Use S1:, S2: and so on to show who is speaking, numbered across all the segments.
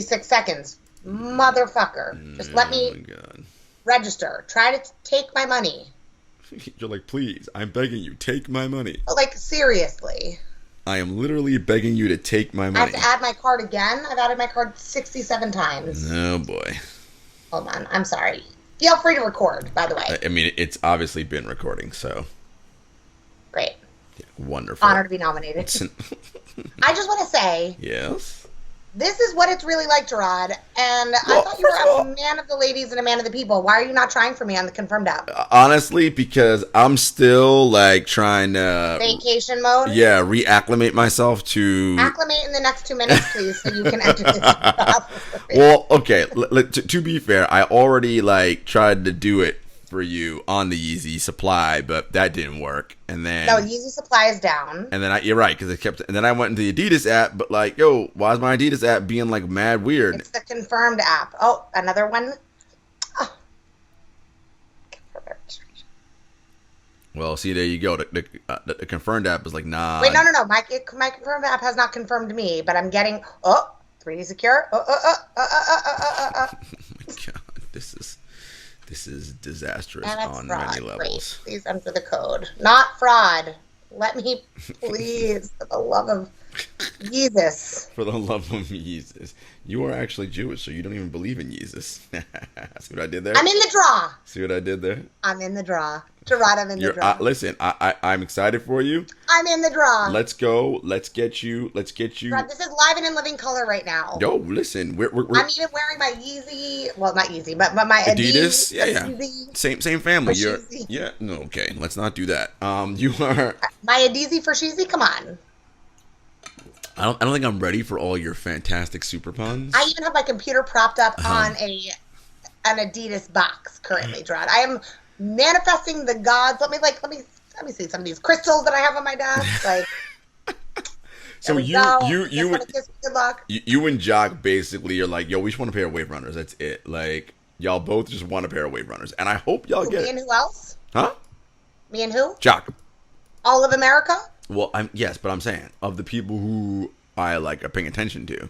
S1: 56 seconds. Motherfucker. Just let me register. Try to take my money.
S2: You're like, please, I'm begging you, take my money.
S1: Like, seriously.
S2: I am literally begging you to take my money.
S1: I have to add my card again? I've added my card 67 times.
S2: Oh, boy.
S1: Hold on. I'm sorry. Feel free to record, by the way.
S2: I mean, it's obviously been recording, so.
S1: Great.
S2: Yeah, wonderful.
S1: Honor to be nominated. I just want to say.
S2: Yes?
S1: This is what it's really like, Jarod. And I thought you were a man of the ladies and a man of the people. Why are you not trying for me on the Confirmed app?
S2: Honestly, because I'm still, like, trying to...
S1: Vacation mode?
S2: Yeah, reacclimate myself to...
S1: Acclimate in the next 2 minutes, please, so you can enter this job.
S2: Well, okay, to be fair, I already, like, tried to do it for you on the Yeezy supply, but that didn't work. And then
S1: no, Yeezy supply is down.
S2: And then you're right, because it kept. And then I went into the Adidas app, but like, yo, why is my Adidas app being like mad weird?
S1: It's the Confirmed app. Oh, another one. Oh.
S2: Well, see, there you go. The Confirmed app is like, nah.
S1: Wait, no. My Confirmed app has not confirmed me, but I'm getting 3D secure.
S2: Oh my god, This is disastrous on
S1: fraud.
S2: many levels.
S1: Great. Please enter the code. Not fraud. Let me, please, for the love of Jesus.
S2: For the love of Jesus. You are actually Jewish, so you don't even believe in Jesus. See what I did there?
S1: I'm in the draw.
S2: See what I did there?
S1: I'm in the draw. Jarod, I'm in the draw.
S2: Listen, I'm excited for you.
S1: I'm in the draw.
S2: Let's go. Let's get you.
S1: Jarod, this is live and in living color right now.
S2: Yo, listen. We're
S1: I'm even wearing my Yeezy. Well, not Yeezy, but my
S2: Adidas. Yeah.
S1: Yeezy
S2: Same family. Yeah. No, okay. Let's not do that. You are
S1: my Adidas for Sheezy. Come on.
S2: I don't think I'm ready for all your fantastic super puns.
S1: I even have my computer propped up on an Adidas box currently, Jarod. I am manifesting the gods. Let me see some of these crystals that I have on my desk. Like,
S2: so you
S1: good luck.
S2: You and Jock basically are like, yo, we just want a pair of Wave Runners. That's it. Like, y'all both just want a pair of Wave Runners, and I hope y'all get it.
S1: Me and who else?
S2: Huh?
S1: Me and who?
S2: Jock.
S1: All of America?
S2: Well, yes, but I'm saying of the people who I like are paying attention to,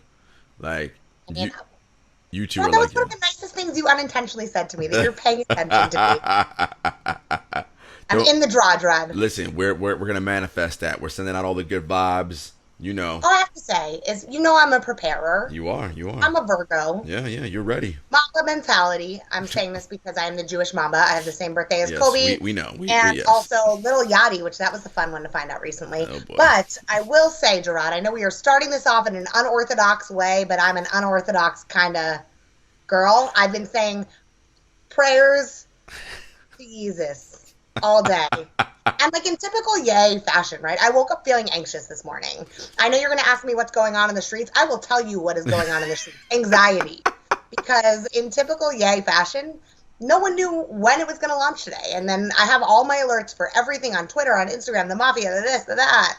S2: like you two are
S1: that
S2: like.
S1: was one of the nicest things you unintentionally said to me, that you're paying attention to me. I'm in the draw, Dread.
S2: Listen, we're gonna manifest that. We're sending out all the good vibes. You know.
S1: All I have to say is, I'm a preparer.
S2: You are.
S1: I'm a Virgo.
S2: Yeah, you're ready.
S1: Mamba mentality. I'm saying this because I am the Jewish Mamba. I have the same birthday as Kobe.
S2: We know.
S1: And also Little Yachty, which that was a fun one to find out recently.
S2: Oh, boy.
S1: But I will say, Jarod, I know we are starting this off in an unorthodox way, but I'm an unorthodox kind of girl. I've been saying prayers to Jesus all day. And like in typical Yay fashion, right? I woke up feeling anxious this morning. I know you're going to ask me what's going on in the streets. I will tell you what is going on in the streets. Anxiety. Because in typical Yay fashion, no one knew when it was going to launch today. And then I have all my alerts for everything on Twitter, on Instagram, the Mafia, the this, the that.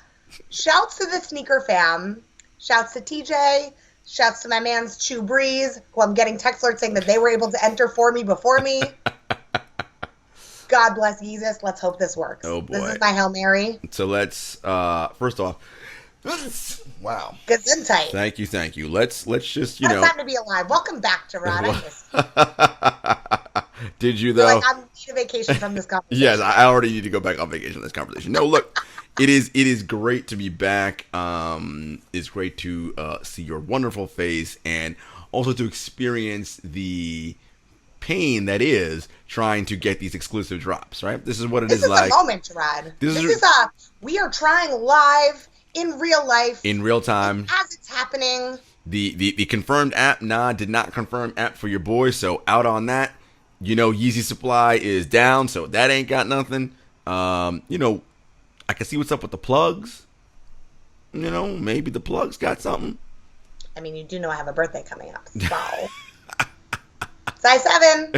S1: Shouts to the sneaker fam. Shouts to TJ. Shouts to my man's Chew Breeze, who I'm getting text alerts saying that they were able to enter for me before me. God bless Jesus. Let's hope this works.
S2: Oh, boy.
S1: This is my Hail Mary.
S2: So let's, first off, wow.
S1: Gesundheit.
S2: Thank you. Let's just,
S1: What a time to be alive. Welcome back, Jarod. I missed you.
S2: Did you, though?
S1: I'm need a vacation from this conversation.
S2: Yes, I already need to go back on vacation from this conversation. No, look, it is great to be back. It's great to see your wonderful face and also to experience the pain that is trying to get these exclusive drops, right? This is what it is like.
S1: This is a moment, Jarod. We are trying live in real life.
S2: In real time.
S1: As it's happening.
S2: The confirmed app, did not confirm app for your boy, so out on that. Yeezy supply is down, so that ain't got nothing. I can see what's up with the plugs. Maybe the plugs got something.
S1: I mean, you do know I have a birthday coming up, so. Size 7.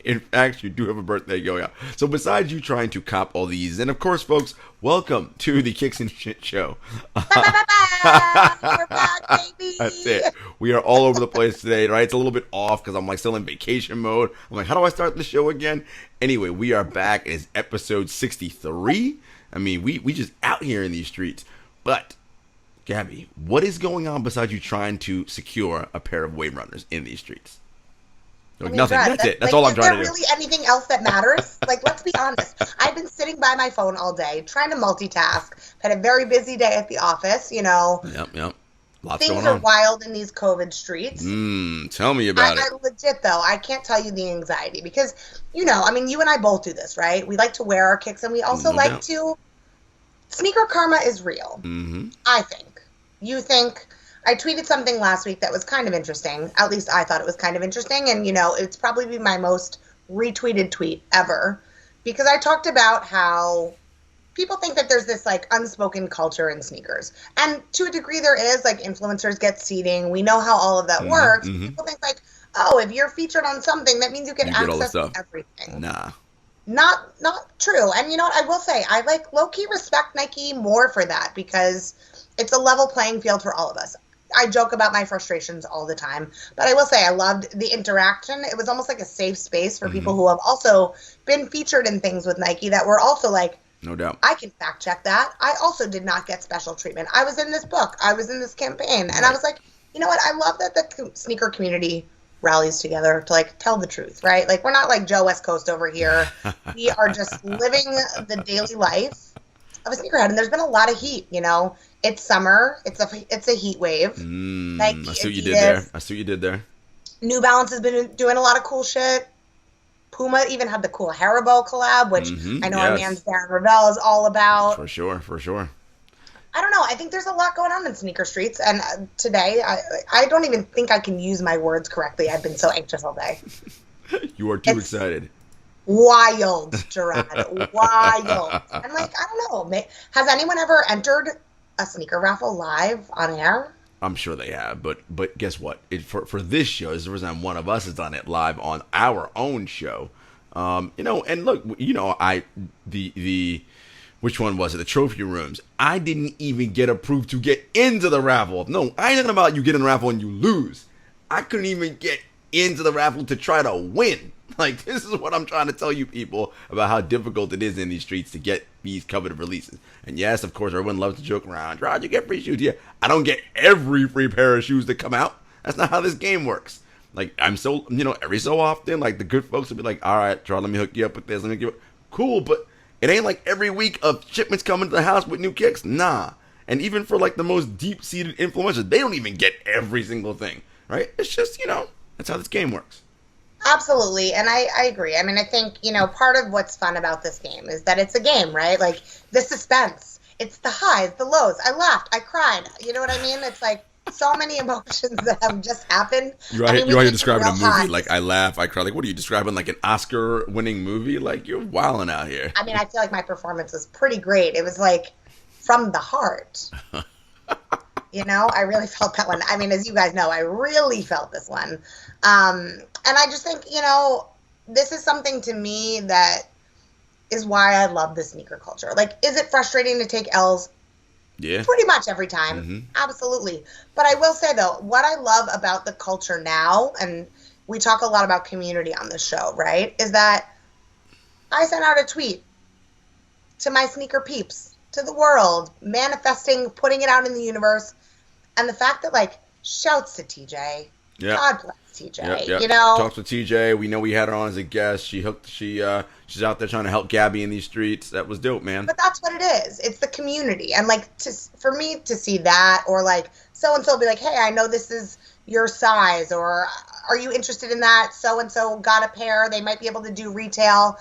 S2: In fact, you do have a birthday going on. So besides you trying to cop all these, and of course, folks, welcome to the Kicks and Shit Show.
S1: We're back, baby.
S2: That's it. We are all over the place today, right? It's a little bit off because I'm like still in vacation mode. I'm like, how do I start the show again? Anyway, we are back. It's episode 63. I mean, we just out here in these streets. But Gabby, what is going on besides you trying to secure a pair of wave runners in these streets?
S1: I
S2: Like,
S1: mean,
S2: nothing.
S1: Brad,
S2: That's it. That's
S1: like,
S2: all I'm
S1: is there
S2: trying to do.
S1: really anything else that matters? Like, let's be honest. I've been sitting by my phone all day trying to multitask. Had a very busy day at the office. You know,
S2: Yep. Lots
S1: things
S2: going
S1: are
S2: on.
S1: wild in these COVID streets.
S2: Tell me about it.
S1: I legit though, I can't tell you the anxiety because, you know, I mean, you and I both do this, right? We like to wear our kicks, and we also
S2: No
S1: like
S2: doubt.
S1: to. Sneaker karma is real.
S2: Mm-hmm.
S1: I think. You think. I tweeted something last week that was kind of interesting. At least I thought it was kind of interesting. And, you know, it's probably my most retweeted tweet ever. Because I talked about how people think that there's this, like, unspoken culture in sneakers. And to a degree there is. Like, influencers get seeding. We know how all of that works.
S2: Mm-hmm.
S1: People think, like, oh, if you're featured on something, that means you get
S2: You get all the
S1: access to
S2: stuff.
S1: everything.
S2: Nah.
S1: Not true. And you know what? I will say, I, like, low-key respect Nike more for that because it's a level playing field for all of us. I joke about my frustrations all the time, but I will say I loved the interaction. It was almost like a safe space for people who have also been featured in things with Nike that were also like,
S2: No doubt.
S1: I can fact check that. I also did not get special treatment. I was in this book. I was in this campaign. And I was like, you know what? I love that the sneaker community rallies together to, like, tell the truth, right? Like, we're not like Joe West Coast over here. We are just living the daily life of a sneakerhead. And there's been a lot of heat, you know. It's summer. It's a heat wave. Nike,
S2: I see what you did there.
S1: New Balance has been doing a lot of cool shit. Puma even had the cool Haribo collab, which I know our man Darren Ravel is all about.
S2: For sure.
S1: I don't know. I think there's a lot going on in sneaker streets. And today, I don't even think I can use my words correctly. I've been so anxious all day.
S2: You are too excited.
S1: Wild, Jarod. Wild. I'm like, I don't know. Has anyone ever entered a sneaker raffle live on air?
S2: I'm sure they have, but guess what? For this show, this is the reason one of us has done it live on our own show. You know, and look, you know, the which one was it? The trophy rooms. I didn't even get approved to get into the raffle. No, I ain't talking about you get in the raffle and you lose. I couldn't even get into the raffle to try to win. Like, this is what I'm trying to tell you people about how difficult it is in these streets to get these coveted releases. And yes, of course, everyone loves to joke around. Rod, you get free shoes. Yeah, I don't get every free pair of shoes that come out. That's not how this game works. Like, I'm so, you know, every so often, like, the good folks will be like, all right, Charlie, let me hook you up with this. Let me give it. Cool, but it ain't like every week of shipments coming to the house with new kicks. Nah. And even for, like, the most deep-seated influencers, they don't even get every single thing, right? It's just, you know, that's how this game works.
S1: Absolutely, and I agree. I mean, I think, you know, part of what's fun about this game is that it's a game, right? Like, the suspense. It's the highs, the lows. I laughed. I cried. You know what I mean? It's like so many emotions that have just happened.
S2: You're describing a movie. Like, I laugh, I cry. Like, what are you describing? Like an Oscar-winning movie? Like, you're wilding out here.
S1: I mean, I feel like my performance was pretty great. It was like from the heart. You know, I really felt that one. I mean, as you guys know, I really felt this one. And I just think, you know, this is something to me that is why I love the sneaker culture. Like, is it frustrating to take L's?
S2: Yeah.
S1: Pretty much every time. Absolutely. But I will say, though, what I love about the culture now, and we talk a lot about community on this show, right, is that I sent out a tweet to my sneaker peeps, to the world, manifesting, putting it out in the universe. And the fact that, like, shouts to TJ.
S2: Yeah.
S1: God bless TJ.
S2: Yep.
S1: You know?
S2: Talks with TJ. We know we had her on as a guest. She's out there trying to help Gabby in these streets. That was dope, man.
S1: But that's what it is. It's the community. And, like, for me to see that, or, like, so-and-so be like, hey, I know this is your size, or are you interested in that? So-and-so got a pair. They might be able to do retail.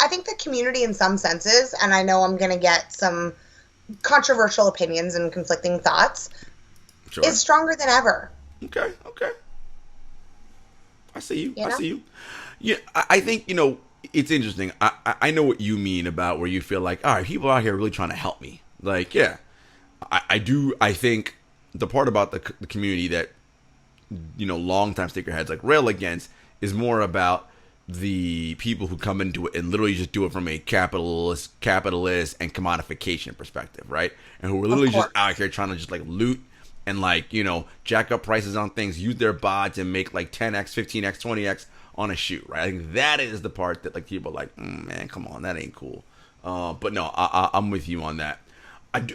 S1: I think the community in some senses, and I know I'm going to get some controversial opinions and conflicting thoughts, is stronger than ever.
S2: Okay. I see you. I see you. Yeah, I think, you know, it's interesting. I know what you mean about where you feel like, all right, people out here really trying to help me. Like, yeah, I do. I think the part about the community that, you know, longtime sneakerheads like rail against is more about the people who come into it and literally just do it from a capitalist and commodification perspective, right? And who are literally just out here trying to just, like, loot and, like, you know, jack up prices on things, use their bots and make, like, 10x, 15x, 20x on a shoe, right? I think that is the part that, like, people are like, man, come on, that ain't cool. But no, I'm with you on that.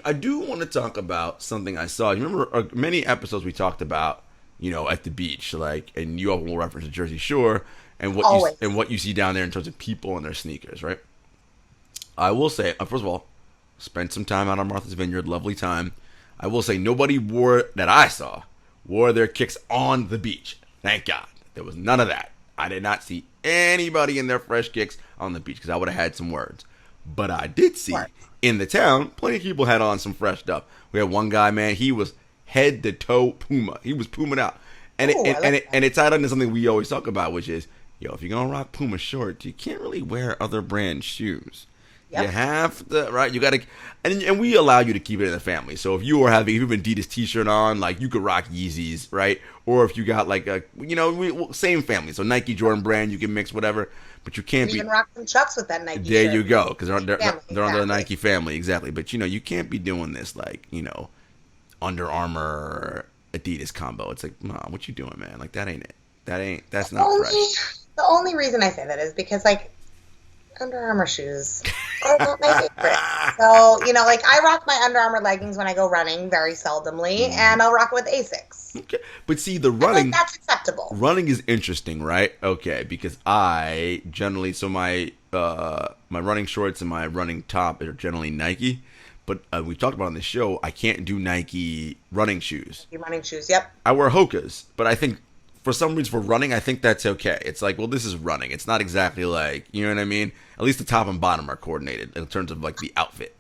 S2: I do want to talk about something I saw. You remember many episodes we talked about, at the beach, like, and you all will reference the Jersey Shore and what you see down there in terms of people and their sneakers, right? I will say, first of all, spent some time out on Martha's Vineyard, lovely time. I will say nobody that I saw wore their kicks on the beach. Thank God. There was none of that. I did not see anybody in their fresh kicks on the beach because I would have had some words. But I did see in the town, plenty of people had on some fresh stuff. We had one guy, man, he was head to toe Puma. He was Puma'd out. And it tied into something we always talk about, which is, if you're going to rock Puma shorts, you can't really wear other brand shoes. Yep. You have to, right? You got to, and we allow you to keep it in the family. So if you have an Adidas t-shirt on, like, you could rock Yeezys, right? Or if you got like same family. So Nike, Jordan brand, you can mix whatever, but you can't
S1: you can rock some Chucks with that Nike
S2: There
S1: shirt.
S2: you go, because they're under the Nike family, exactly. But you can't be doing this like Under Armour Adidas combo. It's like, Mom, what you doing, man? Like, that ain't it. That's not fresh.
S1: The only reason I say that is because, like, Under Armour shoes are not my favorite. So, like, I rock my Under Armour leggings when I go running very seldomly, and I'll rock with Asics.
S2: Okay. But see, the running...
S1: that's acceptable.
S2: Running is interesting, right? Okay, because I generally... So my running shorts and my running top are generally Nike, but we've talked about on the show, I can't do Nike running shoes.
S1: Your running shoes, yep.
S2: I wear Hokas, but I think... For some reason, for running, I think that's okay. It's like, well, this is running. It's not exactly like, you know what I mean? At least the top and bottom are coordinated in terms of, like, the outfit.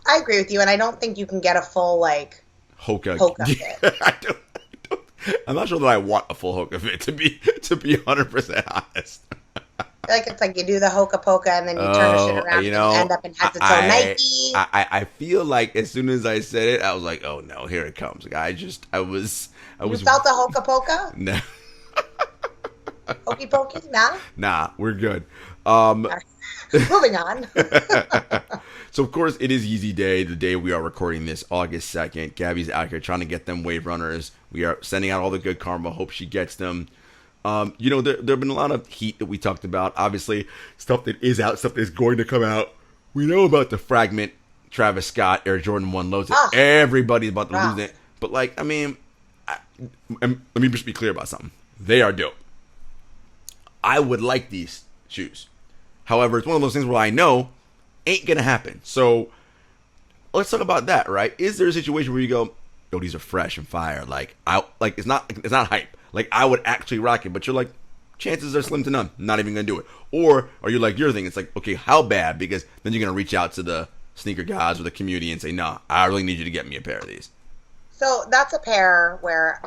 S1: I agree with you, and I don't think you can get a full, like,
S2: Hoka
S1: fit.
S2: I'm not sure that I want a full Hoka fit, to be 100% honest.
S1: Like, it's like you do the Hoka Poka, and then you turn the shit around and end up in head to toe Nike.
S2: I feel like as soon as I said it, I was like, oh, no, here it comes. Like, I was...
S1: You felt the Hoka Poka?
S2: No.
S1: Hokey pokey?
S2: Nah, we're good.
S1: Moving on.
S2: So, of course, it is Yeezy Day, the day we are recording this, August 2nd. Gabby's out here trying to get them wave runners. We are sending out all the good karma. Hope she gets them. There have been a lot of heat that we talked about. Obviously, stuff that is out, stuff that is going to come out. We know about the fragment, Travis Scott, Air Jordan 1 lows. Everybody's about to lose it. But, like, I mean, let me just be clear about something. They are dope. I would like these shoes. However, it's one of those things where I know ain't gonna happen. So let's talk about that, right? Is there a situation where you go, yo, these are fresh and fire? Like, it's not hype. Like, I would actually rock it, but you're like, chances are slim to none. Not even gonna do it. Or are you like your thing? It's like, okay, how bad? Because then you're gonna reach out to the sneaker guys or the community and say, nah, I really need you to get me a pair of these.
S1: So that's a pair where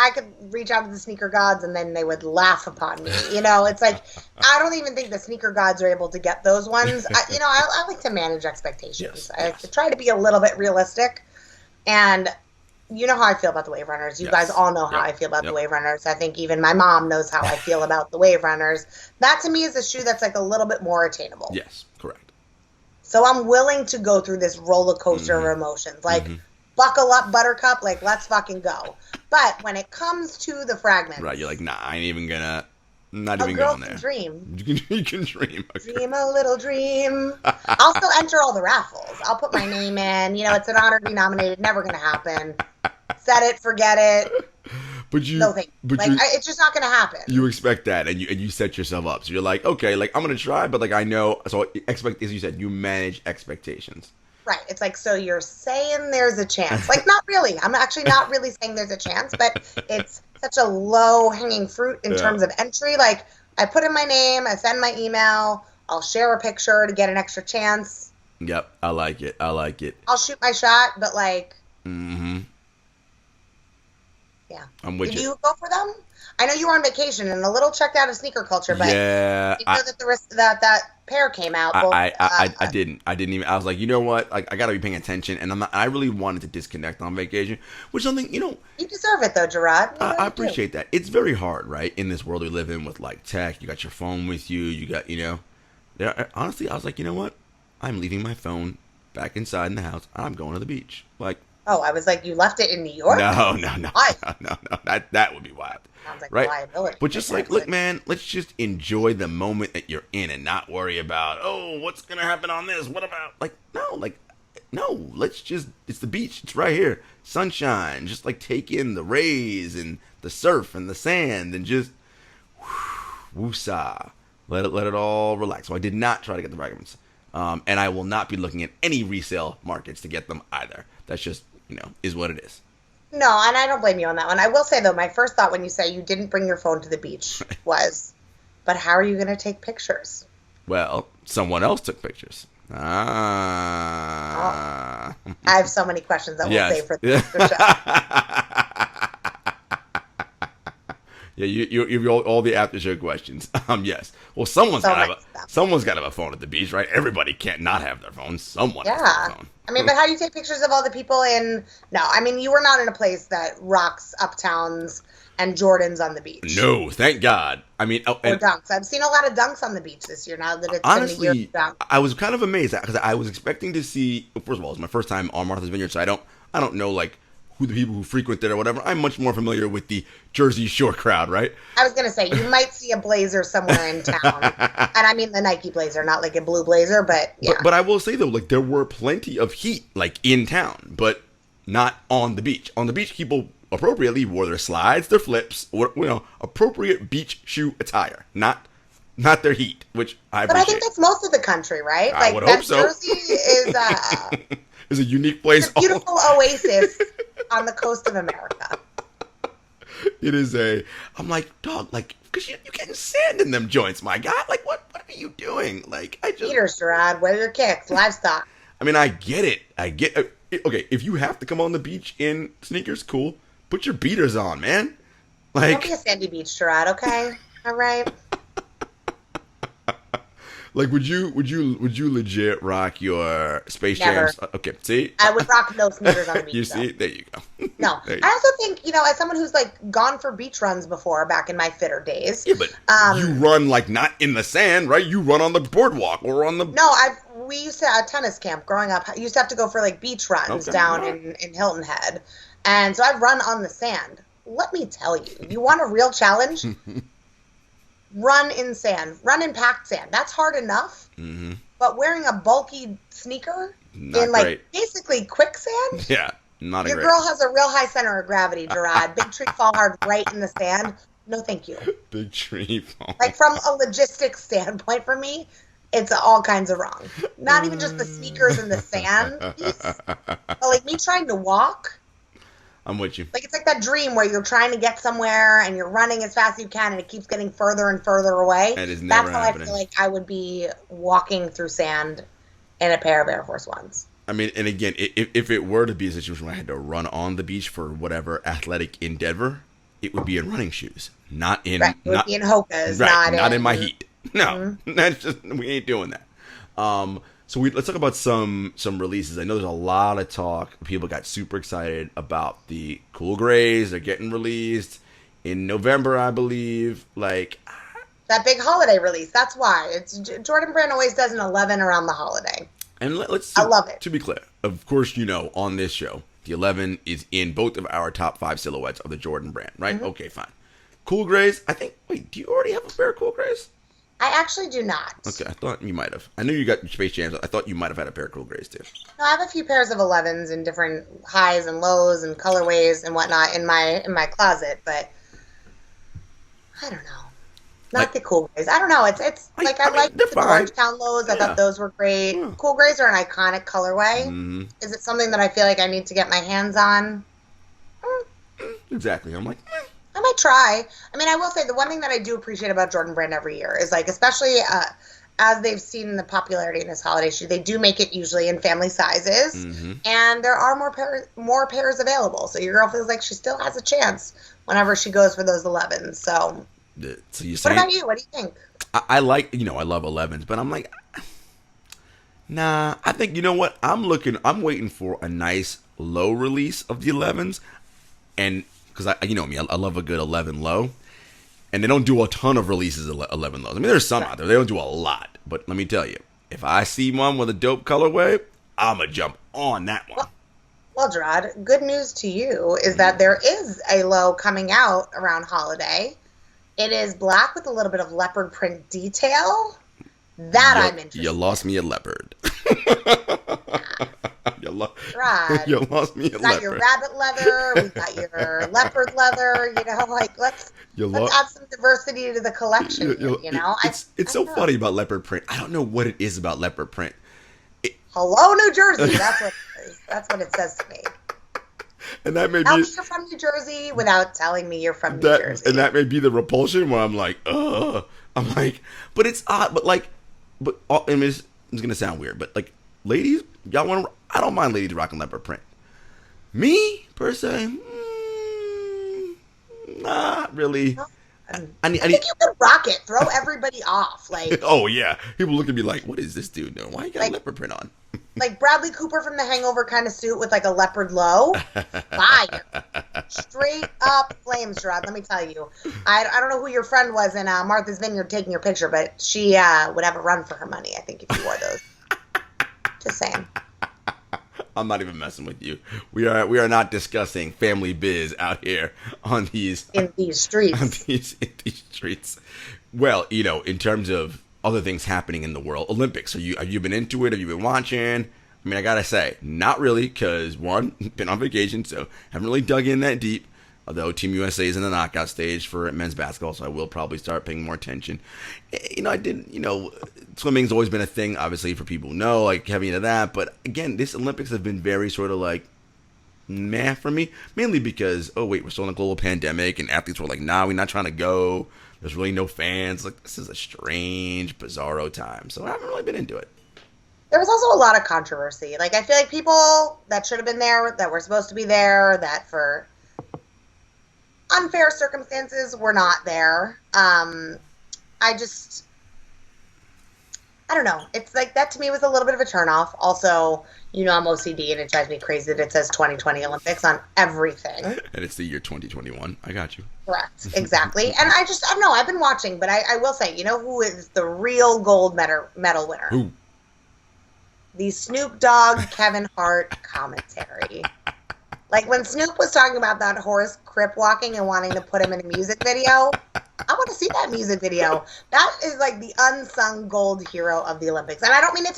S1: I could reach out to the sneaker gods and then they would laugh upon me. It's like, I don't even think the sneaker gods are able to get those ones. I like to manage expectations. I like to try to be a little bit realistic. And you know how I feel about the wave runners. You guys all know how I feel about the wave runners. I think even my mom knows how I feel about the wave runners. That to me is a shoe that's like a little bit more attainable.
S2: Yes, correct.
S1: So I'm willing to go through this roller coaster of emotions. Like, buckle up, buttercup, like, let's fucking go. But when it comes to the fragments...
S2: Right, you're like, nah, I ain't even gonna... Not even going there.
S1: Dream.
S2: You can dream.
S1: Dream a little dream. I'll still enter all the raffles. I'll put my name in. It's an honor to be nominated. Never gonna happen. Set it, forget it.
S2: But you...
S1: No thank you. It's just not gonna happen.
S2: You expect that, and you set yourself up. So you're like, okay, like, I'm gonna try, but, like, I know... So, as you said, you manage expectations.
S1: Right. It's like, so you're saying there's a chance. Like, not really. I'm actually not really saying there's a chance, but it's such a low-hanging fruit in terms of entry. Like, I put in my name, I send my email, I'll share a picture to get an extra chance.
S2: Yep. I like it.
S1: I'll shoot my shot, but, like... Yeah.
S2: I'm with you.
S1: Did you go for them? I know you were on vacation and a little checked out of sneaker culture, but
S2: yeah,
S1: you know that pair came out.
S2: I didn't even. I was like, you know what? Like, I gotta be paying attention, and I really wanted to disconnect on vacation, which is something,
S1: You deserve it though, Jarod.
S2: I appreciate that. It's very hard, right? In this world we live in with like tech, you got your phone with you. You got, honestly, I was like, you know what? I'm leaving my phone back inside in the house. I'm going to the beach. Like.
S1: Oh, I was like, you left it in New York?
S2: No. That would be wild.
S1: Sounds like
S2: right?
S1: liability.
S2: But just like, look, man, let's just enjoy the moment that you're in and not worry about, oh, what's going to happen on this? What about, like, no, like, No, it's the beach. It's right here. Sunshine. Just like take in the rays and the surf and the sand and just woosah. Let it all relax. So I did not try to get the Vagabonds. And I will not be looking at any resale markets to get them either. That's just, is what it is.
S1: No, and I don't blame you on that one. I will say, though, my first thought when you say you didn't bring your phone to the beach was, but how are you going to take pictures?
S2: Well, someone else took pictures.
S1: Oh, I have so many questions that we'll save for the show.
S2: Yeah, you all the after show questions. Yes. Well, someone's got to have a phone at the beach, right? Everybody can't not have their phone. Someone has to have a phone.
S1: I mean, but how do you take pictures of all the people in? No, I mean, you were not in a place that rocks uptowns and Jordans on the beach.
S2: No, thank God. I mean,
S1: or dunks. I've seen a lot of dunks on the beach this year. Now that it's
S2: honestly,
S1: been the year of dunks.
S2: I was kind of amazed because I was expecting to see. Well, first of all, it's my first time on Martha's Vineyard, so I don't know like who the people who frequent it or whatever. I'm much more familiar with the Jersey Shore crowd, right?
S1: I was gonna say you might see a blazer somewhere in town, and I mean the Nike blazer, not like a blue blazer, but yeah.
S2: But I will say though, like there were plenty of heat like in town, but not on the beach. On the beach, people appropriately wore their slides, their flips, appropriate beach shoe attire, not their heat, which I appreciate.
S1: But I think that's most of the country, right?
S2: I would hope so.
S1: Jersey is
S2: is a unique place.
S1: It's a beautiful oasis on the coast of America.
S2: It is I'm like, dog, like, because you're getting sand in them joints, my God. Like, what are you doing? Like,
S1: Peters, Jarod, wear your kicks, livestock.
S2: I mean, I get it. Okay, if you have to come on the beach in sneakers, cool. Put your beaters on, man. Like,
S1: don't be a sandy beach, Jarod, okay? All right.
S2: Like, would you legit rock your Space
S1: Never.
S2: Jams? Okay, see?
S1: I would rock no sneakers on the beach.
S2: You see? There you go.
S1: No. I also think, as someone who's, like, gone for beach runs before back in my fitter days.
S2: Yeah, but you run, like, not in the sand, right? You run on the boardwalk or on the...
S1: No, we used to, at tennis camp growing up, I used to have to go for, like, beach runs down in Hilton Head. And so I've run on the sand. Let me tell you, you want a real challenge? Run in sand. Run in packed sand. That's hard enough. Mm-hmm. But wearing a bulky sneaker
S2: not
S1: in, like,
S2: great.
S1: Basically quicksand?
S2: Yeah, not
S1: Your
S2: great.
S1: girl has a real high center of gravity, Jarod. Big tree fall hard right in the sand. No, thank you.
S2: Big tree fall.
S1: Like, from a logistics standpoint for me, it's all kinds of wrong. Not even just the sneakers and the sand piece. But, like, me trying to walk...
S2: I'm with you.
S1: Like, it's like that dream where you're trying to get somewhere and you're running as fast as you can and it keeps getting further and further away.
S2: That is never happening.
S1: That's how I feel like I would be walking through sand in a pair of Air Force Ones.
S2: I mean, and again, if it were to be a situation where I had to run on the beach for whatever athletic endeavor, it would be in running shoes, not in...
S1: Right, it would be in Hoka's,
S2: not in my heat. No, that's just, we ain't doing that. So let's talk about some releases. I know there's a lot of talk. People got super excited about the Cool Greys. They're getting released in November, I believe. Like
S1: that big holiday release. That's why. It's Jordan Brand always does an 11 around the holiday.
S2: And let's.
S1: I love it.
S2: To be clear, of course, on this show, the 11 is in both of our top 5 silhouettes of the Jordan Brand, right? Mm-hmm. Okay, fine. Cool Greys. I think. Wait, do you already have a pair of Cool Greys?
S1: I actually do not.
S2: Okay, I thought you might have. I knew you got Space Jams. I thought you might have had a pair of Cool Greys, too.
S1: No, I have a few pairs of 11s in different highs and lows and colorways and whatnot in my closet, but I don't know. Not the Cool Greys. I don't know. It's I like the Georgetown lows. I thought those were great. Yeah. Cool Greys are an iconic colorway. Mm-hmm. Is it something that I feel like I need to get my hands on?
S2: Exactly. I'm like,
S1: I might try. I mean, I will say the one thing that I do appreciate about Jordan Brand every year is, like, especially as they've seen the popularity in this holiday shoe, they do make it usually in family sizes, and there are more pairs available. So your girl feels like she still has a chance whenever she goes for those 11s. So what about you? What do you think?
S2: I like, I love 11s, but I'm like, nah. I think, you know what? I'm waiting for a nice low release of the 11s, and because me, I love a good 11 low, and they don't do a ton of releases of 11 lows. I mean, there's some out there. They don't do a lot, but let me tell you, if I see one with a dope colorway, I'm gonna jump on that one.
S1: Well, Jarod, good news to you is that there is a low coming out around holiday. It is black with a little bit of leopard print detail. I'm interested.
S2: You lost me a leopard.
S1: Rod.
S2: You lost me at
S1: We got
S2: leopard.
S1: your rabbit leather. We got your leopard leather. You know, like let's add some diversity to the collection.
S2: It's
S1: I
S2: so
S1: don't know.
S2: funny about leopard print. I don't know what it is about leopard print.
S1: Hello, New Jersey. That's what it is. That's what it says to me.
S2: And that may
S1: Tell
S2: be
S1: me you're from New Jersey without telling me you're from New Jersey.
S2: and that may be the repulsion where I'm like, ugh. I'm like, but it's odd. I mean, it's gonna sound weird, but like, ladies, y'all want to? I don't mind ladies rocking leopard print. Me per se, not really.
S1: I think you could rock it. Throw everybody off. Like,
S2: oh yeah, people look at me like, what is this dude doing? Why you got leopard print on?
S1: Like Bradley Cooper from The Hangover kind of suit with like a leopard low. Fire. Straight up flames, Jarod. Let me tell you. I don't know who your friend was in Martha's Vineyard taking your picture, but she would have a run for her money, I think, if you wore those. Just saying.
S2: I'm not even messing with you. We are not discussing family biz out here in these streets. In these streets. Well, in terms of other things happening in the world, Olympics. Have you been into it? Have you been watching? I mean, I gotta say, not really, because one, been on vacation, so haven't really dug in that deep. Although Team USA is in the knockout stage for men's basketball, so I will probably start paying more attention. Swimming's always been a thing, obviously, for people who know, like, heavy into that. But again, this Olympics have been very sort of like, meh for me. Mainly because, we're still in a global pandemic, and athletes were like, nah, we're not trying to go. There's really no fans. Like, this is a strange, bizarro time. So I haven't really been into it.
S1: There was also a lot of controversy. Like, I feel like people that should have been there, that were supposed to be there, that for unfair circumstances were not there. I don't know. It's like that to me was a little bit of a turnoff. Also, I'm OCD and it drives me crazy that it says 2020 Olympics on everything.
S2: And it's the year 2021. I got you.
S1: Correct. Exactly. And I don't know. I've been watching, but I will say, who is the real gold medal winner?
S2: Who?
S1: The Snoop Dogg Kevin Hart commentary. Like when Snoop was talking about that horse crip walking and wanting to put him in a music video, I want to see that music video. That is like the unsung gold hero of the Olympics. And I don't mean to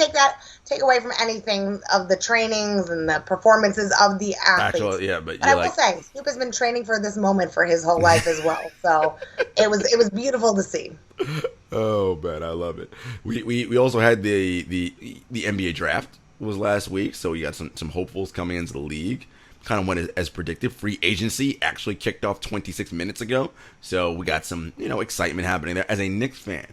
S1: take away from anything of the trainings and the performances of the athletes.
S2: But
S1: I will say, Snoop has been training for this moment for his whole life as well. So it was beautiful to see.
S2: Oh man, I love it. We also had the NBA draft was last week, so we got some hopefuls coming into the league. Kind of went as predicted. Free agency actually kicked off 26 minutes ago, so we got some excitement happening there. As a Knicks fan,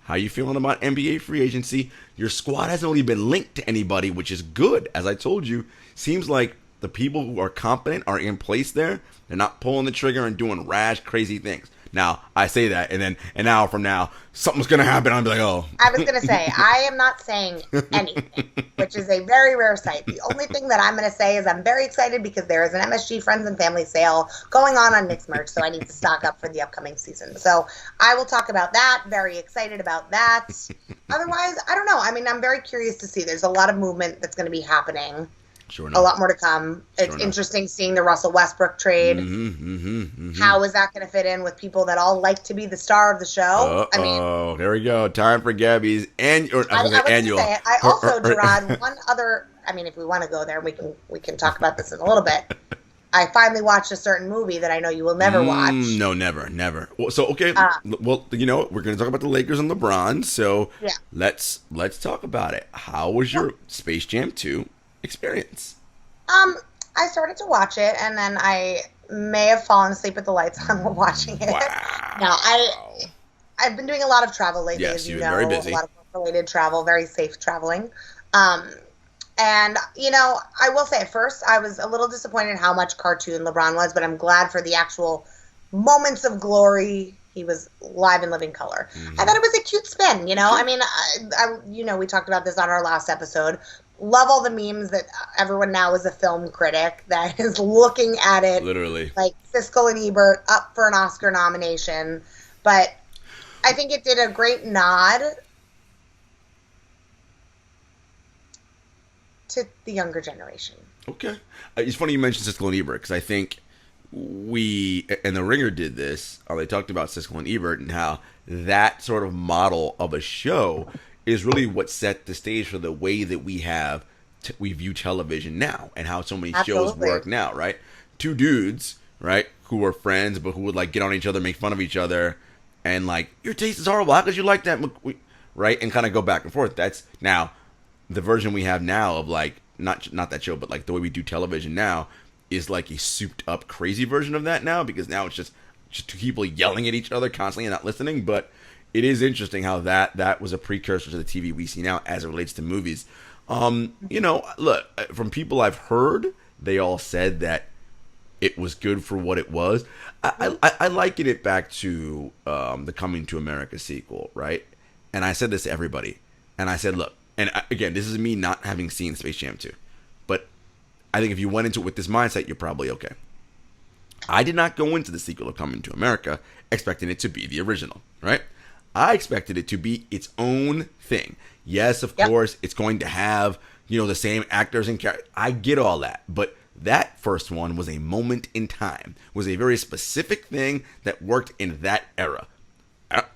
S2: how you feeling about NBA free agency? Your squad hasn't really been linked to anybody, which is good. As I told you, seems like the people who are competent are in place there. They're not pulling the trigger and doing rash, crazy things. Now, I say that, and an hour from now, something's going to happen. I'll be like, oh.
S1: I was going to say, I am not saying anything, which is a very rare sight. The only thing that I'm going to say is I'm very excited because there is an MSG Friends and Family sale going on Knicks merch, so I need to stock up for the upcoming season. So I will talk about that. Very excited about that. Otherwise, I don't know. I mean, I'm very curious to see. There's a lot of movement that's going to be happening.
S2: Sure enough.
S1: A lot more to come. It's interesting seeing the Russell Westbrook trade. How is that going to fit in with people that all like to be the star of the show?
S2: Oh, there we go. Time for Gabby's annual.
S1: I also, Jarod, one other. I mean, if we want to go there, we can talk about this in a little bit. I finally watched a certain movie that I know you will never watch.
S2: No, never. Well, so okay. Well, we're going to talk about the Lakers and LeBron. So
S1: yeah.
S2: let's talk about it. How was your Space Jam 2 experience?
S1: I started to watch it, and then I may have fallen asleep with the lights on while watching it.
S2: Wow.
S1: No, I've been doing a lot of travel lately,
S2: yes,
S1: as you
S2: you've
S1: know.
S2: Very busy.
S1: A lot of work-related travel, very safe traveling. And, I will say at first I was a little disappointed how much cartoon LeBron was, but I'm glad for the actual moments of glory. He was live in living color. I thought it was a cute spin, I mean, we talked about this on our last episode. Love all the memes that everyone now is a film critic that is looking at it.
S2: Literally. Like
S1: Siskel and Ebert up for an Oscar nomination. But I think it did a great nod to the younger generation.
S2: Okay. It's funny you mentioned Siskel and Ebert because I think and The Ringer did this. They talked about Siskel and Ebert and how that sort of model of a show is really what set the stage for the way that we view television now and how so many shows
S1: Absolutely.
S2: work now, right? Two dudes, right, who were friends but who would like get on each other, make fun of each other, and like, your taste is horrible. How could you like that? Right, and kind of go back and forth. That's now the version we have now of like not that show, but like the way we do television now is like a souped up crazy version of that now, because now it's just two people yelling at each other constantly and not listening. But it is interesting how that was a precursor to the TV we see now as it relates to movies. Look, from people I've heard, they all said that it was good for what it was. I liken it back to the Coming to America sequel, right? And I said this to everybody. And I said, look, and again, this is me not having seen Space Jam 2. But I think if you went into it with this mindset, you're probably okay. I did not go into the sequel of Coming to America expecting it to be the original, right? I expected it to be its own thing. Yes, of course, it's going to have, the same actors and characters. I get all that. But that first one was a moment in time, was a very specific thing that worked in that era.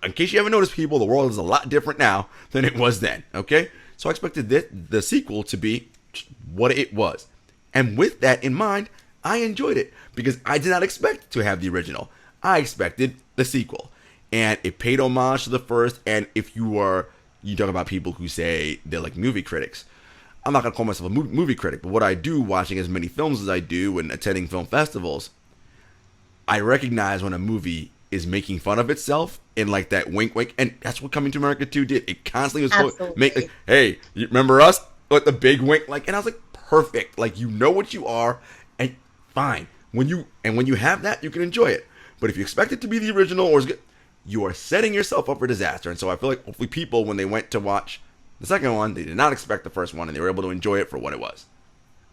S2: In case you haven't noticed, people, the world is a lot different now than it was then, okay? So I expected the sequel to be what it was. And with that in mind, I enjoyed it because I did not expect to have the original. I expected the sequel. And it paid homage to the first. And if you talk about people who say they're like movie critics. I'm not going to call myself a movie critic, but what I do watching as many films as I do and attending film festivals, I recognize when a movie is making fun of itself in like that wink wink, and that's what Coming to America 2 did. It constantly was make like, hey, you remember us? Like the big wink, like, and I was like, perfect. Like, you know what you are, and fine. When you have that, you can enjoy it. But if you expect it to be the original or is good, you are setting yourself up for disaster. And so I feel like hopefully people, when they went to watch the second one, they did not expect the first one, and they were able to enjoy it for what it was.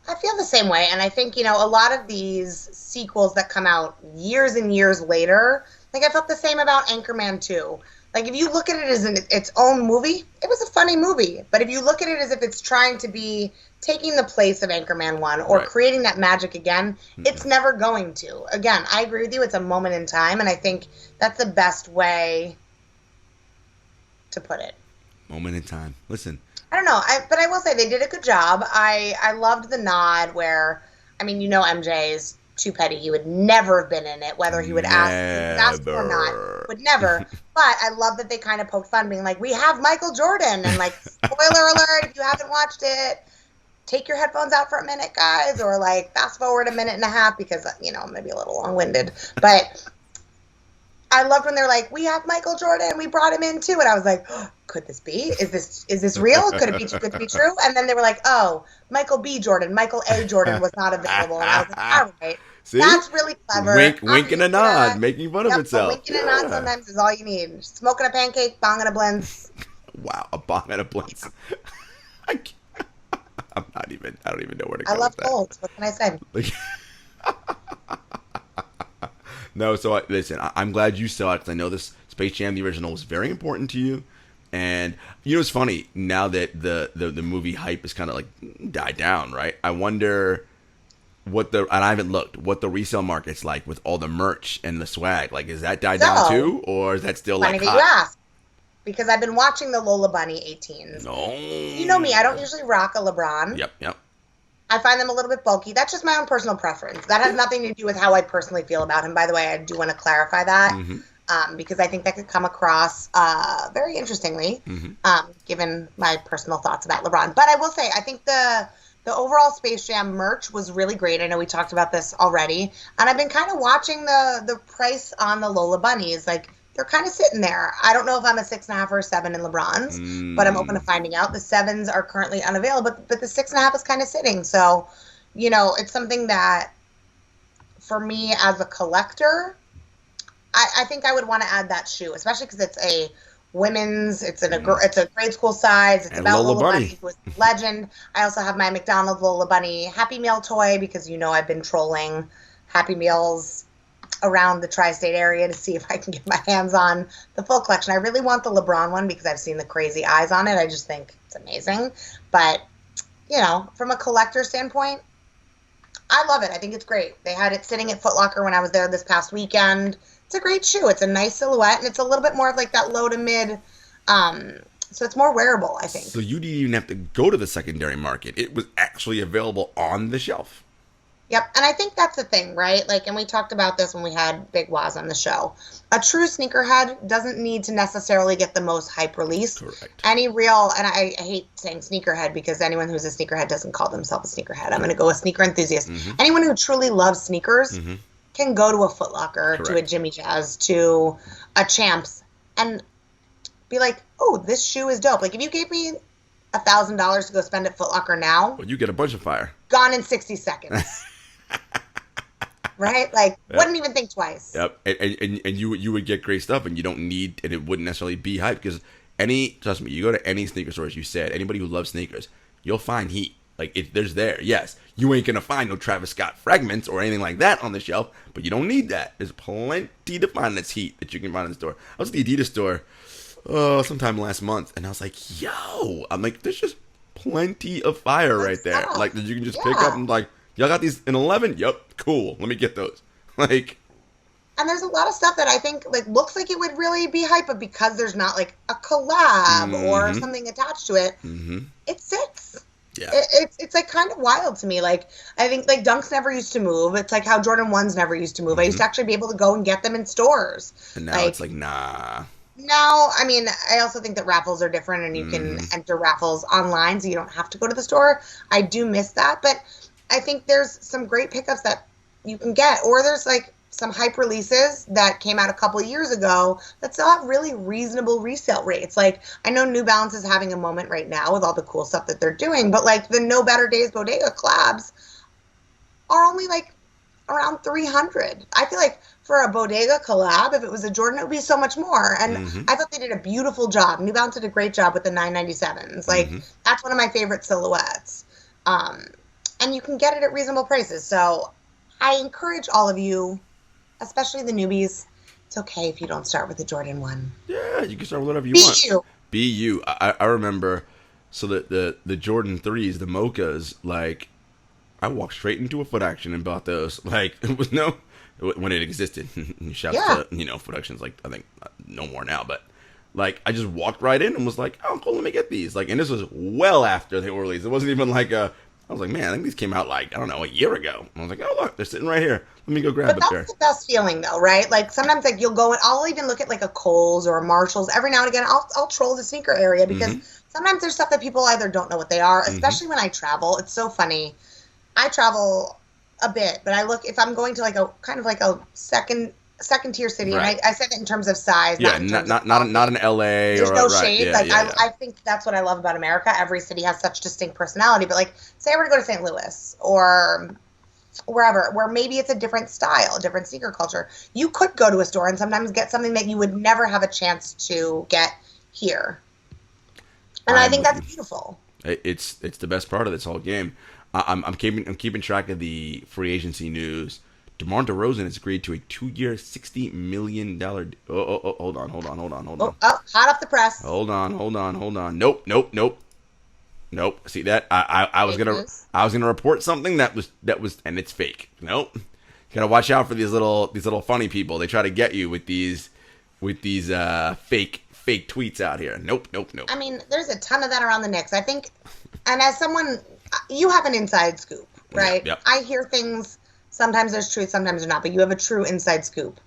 S1: I feel the same way, and I think, a lot of these sequels that come out years and years later, like I felt the same about Anchorman 2. Like, if you look at it as its own movie, it was a funny movie. But if you look at it as if it's trying to be taking the place of Anchorman 1 or creating that magic again, it's never going to. Again, I agree with you. It's a moment in time, and I think that's the best way to put it.
S2: Moment in time. Listen.
S1: I don't know, but I will say they did a good job. I loved the nod where, MJ is too petty. He would never have been in it, whether he would ask or not. Would never. But I love that they kind of poked fun, being like, we have Michael Jordan. And like, spoiler alert, if you haven't watched it, take your headphones out for a minute, guys. Or like, fast forward a minute and a half because, maybe a little long-winded. But I loved when they're like, we have Michael Jordan. We brought him in too. And I was like, oh, could this be? Is this real? Could it be too good to be true? And then they were like, oh, Michael B. Jordan, Michael A. Jordan was not available. And I was like, all right.
S2: See?
S1: That's really clever.
S2: Wink and a nod, making fun of itself.
S1: A wink and a nod sometimes is all you need. Smoking a pancake, bong and a blintz.
S2: Wow, a bong and a blintz. I don't even know where to go.
S1: I love
S2: with that.
S1: colds. What can I say?
S2: No, so listen, I'm glad you saw it because I know this Space Jam, the original, was very important to you. And, it's funny, now that the movie hype is kind of like died down, right? I wonder and I haven't looked, what the resale market's like with all the merch and the swag. Like, is that died down too? Or is that still like hot?
S1: Funny that you ask. Because I've been watching the Lola Bunny 18s.
S2: No.
S1: You know me, I don't usually rock a LeBron.
S2: Yep.
S1: I find them a little bit bulky. That's just my own personal preference. That has nothing to do with how I personally feel about him. By the way, I do want to clarify that because I think that could come across very interestingly, given my personal thoughts about LeBron. But I will say, I think the overall Space Jam merch was really great. I know we talked about this already. And I've been kind of watching the price on the Lola Bunnies. Like, they're kind of sitting there. I don't know if I'm a 6.5 or a 7 in LeBron's, but I'm open to finding out. The 7s are currently unavailable, but the 6.5 is kind of sitting. So, it's something that for me as a collector, I think I would want to add that shoe, especially because it's a women's, it's a grade school size. It's and about Lola Bunny, who is a legend. I also have my McDonald's Lola Bunny Happy Meal toy because I've been trolling Happy Meals around the tri-state area to see if I can get my hands on the full collection. I really want the LeBron one because I've seen the crazy eyes on it. I just think it's amazing. But, from a collector standpoint, I love it. I think it's great. They had it sitting at Foot Locker when I was there this past weekend. It's a great shoe. It's a nice silhouette, and it's a little bit more of like that low to mid So it's more wearable, I think.
S2: So you didn't even have to go to the secondary market. It was actually available on the shelf.
S1: Yep, and I think that's the thing, right? Like, and we talked about this when we had Big Waz on the show. A true sneakerhead doesn't need to necessarily get the most hype release.
S2: Correct.
S1: Any real, and I hate saying sneakerhead because anyone who's a sneakerhead doesn't call themselves a sneakerhead. I'm going to go with sneaker enthusiast. Anyone who truly loves sneakers can go to a Foot Locker, to a Jimmy Jazz, to a Champs, and be like, oh, this shoe is dope. Like, if you gave me $1,000 to go spend at Foot Locker now,
S2: well, you get a bunch of fire.
S1: Gone in 60 seconds. Right? Like, wouldn't even think twice.
S2: Yep. And you would get great stuff, and you don't need, and it wouldn't necessarily be hype, because trust me, you go to any sneaker store, as you said, anybody who loves sneakers, you'll find heat. Like, there's there. Yes, you ain't going to find no Travis Scott fragments or anything like that on the shelf, but you don't need that. There's plenty to find that's heat that you can find in the store. I was at the Adidas store sometime last month, and I was like, yo, I'm like, there's just plenty of fire right there. Like, that you can just pick up and like, y'all got these in 11? Yep, cool. Let me get those. Like,
S1: and there's a lot of stuff that I think like looks like it would really be hype, but because there's not like a collab or something attached to it, it sits. Yeah, it's like kind of wild to me. Like, I think like Dunks never used to move. It's like how Jordan 1s never used to move. I used to actually be able to go and get them in stores.
S2: And now it's like, nah.
S1: No, I mean, I also think that raffles are different, and you can enter raffles online, so you don't have to go to the store. I do miss that, but I think there's some great pickups that you can get, or there's like some hype releases that came out a couple of years ago that still have really reasonable resale rates. Like, I know New Balance is having a moment right now with all the cool stuff that they're doing, but like the No Better Days Bodega collabs are only like around 300. I feel like for a Bodega collab, if it was a Jordan, it would be so much more. And I thought they did a beautiful job. New Balance did a great job with the 997s. Like, that's one of my favorite silhouettes. And you can get it at reasonable prices. So I encourage all of you, especially the newbies, it's okay if you don't start with the Jordan 1.
S2: Yeah, you can start with whatever you want.
S1: Be you.
S2: Be you. I remember, so the Jordan 3s, the Mochas, like, I walked straight into a Foot Action and bought those. Like, it was when it existed. Shouts to, Foot Action's like, I think, no more now, but like, I just walked right in and was like, oh, cool, let me get these. Like, and this was well after they were released. It wasn't even like I was like, man, I think these came out like, I don't know, a year ago. And I was like, oh, look, they're sitting right here. Let me go grab it there.
S1: That's the best feeling, though, right? Like, sometimes, like, you'll go and I'll even look at, like, a Kohl's or a Marshall's. Every now and again, I'll troll the sneaker area because sometimes there's stuff that people either don't know what they are, especially when I travel. It's so funny. I travel a bit, but I look, if I'm going to, like, a kind of like a second tier city, and I said it in terms of size.
S2: Yeah, not an LA.
S1: There's no shade. Yeah, I think that's what I love about America. Every city has such distinct personality. But like, say I were to go to St. Louis or wherever, where maybe it's a different style, a different sneaker culture, you could go to a store and sometimes get something that you would never have a chance to get here. And I think that's beautiful.
S2: It's the best part of this whole game. I'm keeping track of the free agency news. DeMar DeRozan has agreed to a 2-year, $60 million. Hold on.
S1: Oh, hot off the press.
S2: Hold on. Nope. See that? I was gonna report something that was, and it's fake. Nope. You gotta watch out for these little funny people. They try to get you with these fake tweets out here. Nope.
S1: I mean, there's a ton of that around the Knicks. I think, and as someone, you have an inside scoop, right?
S2: Yep.
S1: I hear things. Sometimes there's truth, sometimes there's not, but you have a true inside scoop.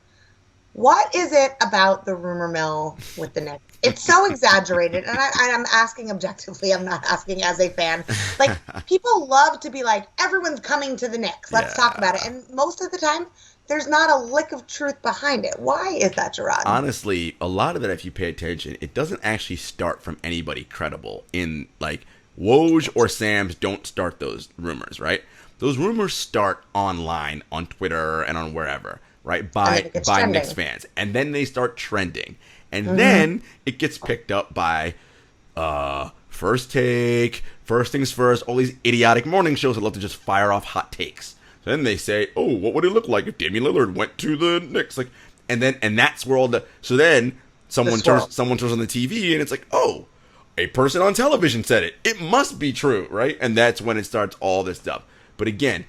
S1: What is it about the rumor mill with the Knicks? It's so exaggerated, and I'm asking objectively. I'm not asking as a fan. Like, people love to be like, everyone's coming to the Knicks. Let's talk about it. And most of the time, there's not a lick of truth behind it. Why is that, Jarod?
S2: Honestly, a lot of it, if you pay attention, it doesn't actually start from anybody credible. In, like, Woj or Sam's don't start those rumors, right? Those rumors start online, on Twitter and on wherever, right? By Knicks fans. And then they start trending. And then it gets picked up by First Take, First Things First, all these idiotic morning shows that love to just fire off hot takes. So then they say, oh, what would it look like if Damian Lillard went to the Knicks? Like, and that's where all the... So then someone turns on the TV and it's like, oh, a person on television said it. It must be true, right? And that's when it starts all this stuff. But again,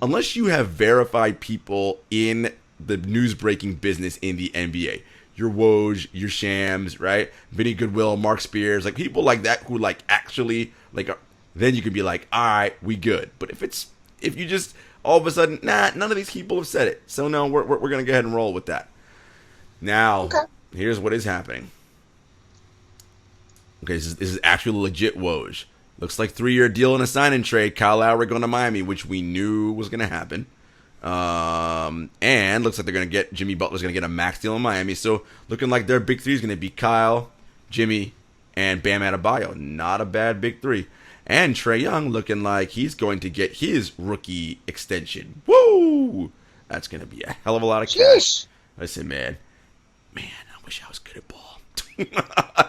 S2: unless you have verified people in the news breaking business in the NBA, your Woj, your Shams, right? Vinny Goodwill, Mark Spears, like people like that who like actually like then you can be like, all right, we good. But if you just all of a sudden, nah, none of these people have said it, so no, we're gonna go ahead and roll with that. Now, here's what is happening. Okay, this is actually legit Woj. Looks like 3-year deal and a sign-in trade. Kyle Lowry going to Miami, which we knew was going to happen. And looks like they're going to get Jimmy Butler's going to get a max deal in Miami. So looking like their big three is going to be Kyle, Jimmy, and Bam Adebayo. Not a bad big three. And Trae Young looking like he's going to get his rookie extension. Woo! That's going to be a hell of a lot of cash. Listen, man, I wish I was good at ball.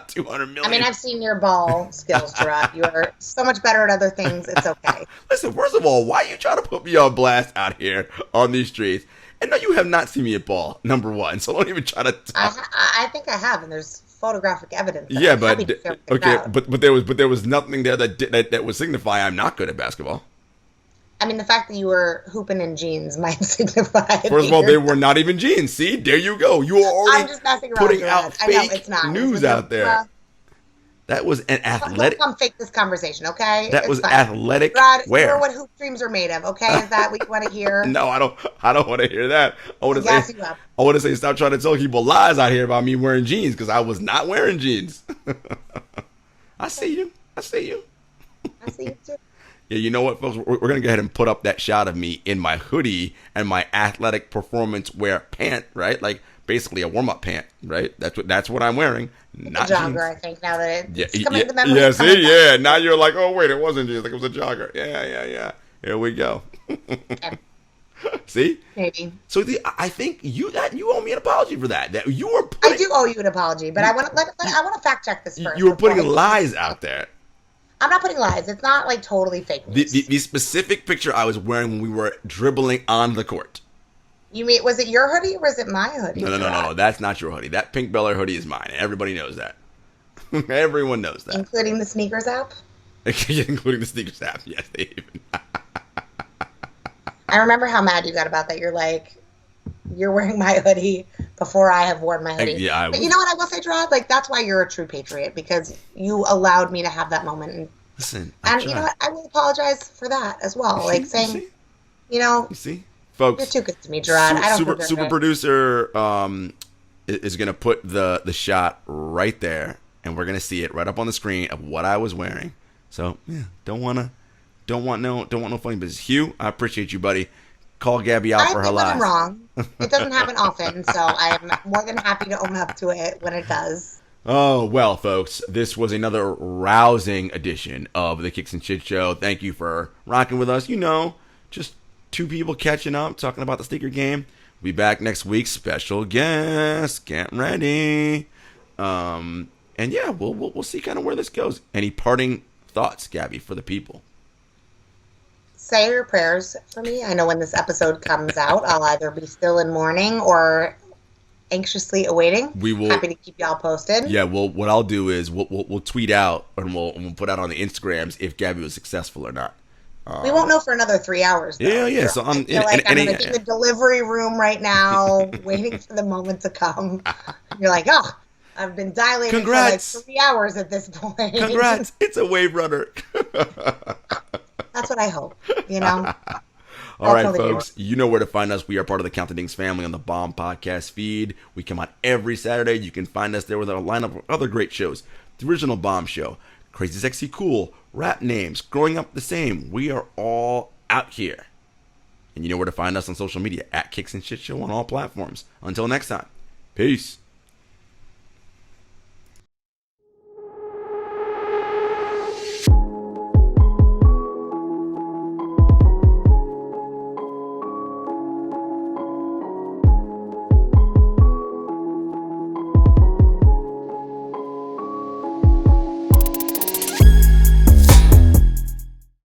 S2: 200 million.
S1: I mean, I've seen your ball skills, Jarod. You are so much better at other things. It's okay.
S2: Listen, first of all, why are you trying to put me on blast out here on these streets? And no, you have not seen me at ball, number one. So don't even try to.
S1: I think I have, and there's photographic evidence.
S2: Yeah, but okay, but there was nothing there that would signify I'm not good at basketball.
S1: I mean, the fact that you were hooping in jeans might signify.
S2: First of all, they were not even jeans. See, there you go. You are already putting out fake news out there. That was an athletic.
S1: Don't come fake this conversation, okay?
S2: That was athletic.
S1: Rod,
S2: wear.
S1: You're what hoop dreams are made of, okay? Is that what you want to hear?
S2: No, I don't want to hear that. I want to say stop trying to tell people lies out here about me wearing jeans because I was not wearing jeans. I see you.
S1: I see you too.
S2: Yeah, you know what, folks? We're going to go ahead and put up that shot of me in my hoodie and my athletic performance wear pant, right? Like basically a warm-up pant, right? That's what I'm wearing. Not
S1: a jogger,
S2: jeans.
S1: I think, now that it's coming to the memory.
S2: Yeah, see? Yeah, now you're like, oh, wait, it wasn't jeans. Like it was a jogger. Yeah. Here we go.
S1: Okay.
S2: See?
S1: Maybe.
S2: So I think you owe me an apology for that. That you were
S1: I do owe you an apology, but I want to fact check this first.
S2: You were putting lies out there.
S1: I'm not putting lies. It's not like totally fake news.
S2: The specific picture I was wearing when we were dribbling on the court.
S1: You mean, was it your hoodie or was it my hoodie?
S2: No. That's not your hoodie. That pink Bel Air hoodie is mine. Everybody knows that. Everyone knows that.
S1: Including the sneakers app?
S2: Including the sneakers app. Yes, they even.
S1: I remember how mad you got about that. You're like, you're wearing my hoodie before I have worn my hoodie.
S2: Yeah,
S1: but you know what I will say, Jarod? Like, that's why you're a true patriot, because you allowed me to have that moment. And,
S2: listen,
S1: and you know what? I will apologize for that as well. Like saying, you
S2: see, folks,
S1: you're too good to me, Jarod. I don't
S2: super producer is gonna put the shot right there, and we're gonna see it right up on the screen of what I was wearing. So yeah, don't want no funny business. Hugh, I appreciate you, buddy. Call Gabby out for her lies.
S1: I'm wrong. It doesn't happen often, so I'm more than happy to own up to it when it does.
S2: Oh, well, folks, this was another rousing edition of the Kicks and Shit Show. Thank you for rocking with us. Just two people catching up, talking about the sneaker game. We'll be back next week. Special guest. Get ready. And yeah, we'll see kind of where this goes. Any parting thoughts, Gabby, for the people?
S1: Say your prayers for me. I know when this episode comes out, I'll either be still in mourning or anxiously awaiting. Happy to keep y'all posted.
S2: Yeah, well, what I'll do is we'll tweet out and we'll put out on the Instagrams if Gabby was successful or not.
S1: We won't know for another 3 hours. Though.
S2: Yeah. So
S1: I'm in the delivery room right now, waiting for the moment to come. You're like, oh, I've been dilating
S2: Congrats.
S1: for like 3 hours at this point.
S2: Congrats! It's a wave runner.
S1: That's what I hope.
S2: All right, folks. You know where to find us. We are part of the Count the Dings family on the Bomb Podcast feed. We come out every Saturday. You can find us there with our lineup of other great shows. The original Bomb Show, Crazy Sexy Cool, Rap Names, Growing Up the Same. We are all out here. And you know where to find us on social media, at Kicks and Shit Show on all platforms. Until next time, peace.